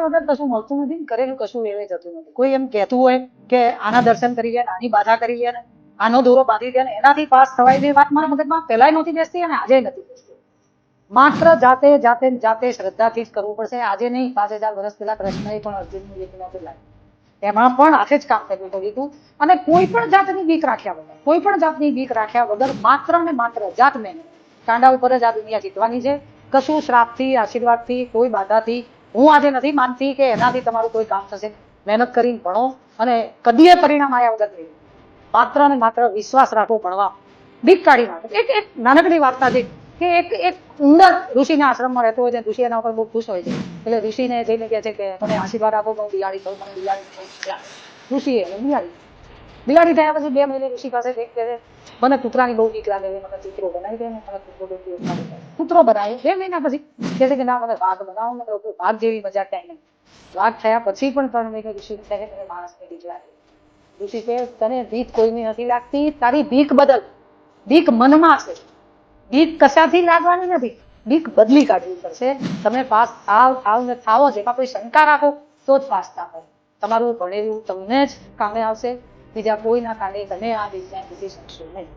વગર કશું મળતું નથી, કરેલું કશું વેવે જતું નથી. કોઈ એમ કહેતું હોય કે આના દર્શન કરી લે, આની બાધા કરી લે, આનો દોરો બાંધી દે, એનાથી પાસ થવાય, એ વાત મારા મગજમાં પહેલાય નહોતી બેસતી અને આજે નથી બેસતી. માત્ર જાતે જાતે જાતે શ્રદ્ધાથી જ કરવું પડશે. આજે નહીં, 5000 વર્ષ પહેલા કૃષ્ણએ પણ અર્જુનનું એક નહોતું લાવ્યું, એમાં પણ હાથે જ કામ કર્યું હતું. અને કોઈ પણ જાતની બીક રાખ્યા વગર, કોઈ પણ જાતની બીક રાખ્યા વગર માત્ર ને માત્ર જાત મહેનત, કાંડા ઉપર જ આ દુનિયા જીતવાની છે. કશું શ્રાપથી, આશીર્વાદથી, કોઈ બાધાથી હું આજે નથી માનતી કે એનાથી તમારું કોઈ કામ થશે. મહેનત કરીને ભણો અને કદીએ પરિણામ આવ્યા વગર નહીં, માત્ર ને માત્ર વિશ્વાસ રાખો ભણવા, બીક કાઢી નાખો. એક નાનકડી વાર્તા છે કે એક ઉંદર ઋષિના આશ્રમમાં રહેતો હોય છે. ઋષિ એના ઉપર બહુ ખુશ હોય છે, એટલે ઋષિને જઈને કહે છે કે મને આશીર્વાદ આપો, હું બિલાડી થઉં, મને બિલાડી થયું. ઋષિએ બિલાડી થયા પછી 2 મહિને ઋષિ પાસે કહે છે મને કૂતરાની બહુ બીક લાગે છે, મને કૂતરો બનાવી દે, મને કૂતરો બનાવ્યો. 2 મહિના પછી કહે છે કે ના, મને વાઘ બનાવો, મને વાઘ જેવી મજા ક્યાંય નહીં. વાઘ થયા પછી પણ 3 મહિને ઋષિ કહે છે કે માણસની બીક લાગે. ઋષિ કહે તને બીક કોઈની નથી લાગતી, તારી બીક બદલ. બીક મનમાં છે, બીક કશાથી લાગવાની નથી, બીક બદલી કાઢવી પડશે. તમે પાસ થાવો છે, એમાં કોઈ શંકા રાખો તો જ પાસ થાવ. તમારું ભણેલું તમને જ કામે આવશે, બીજા કોઈના કારણે તમે આ વિજ્ઞાન જીતી શકશો નહીં.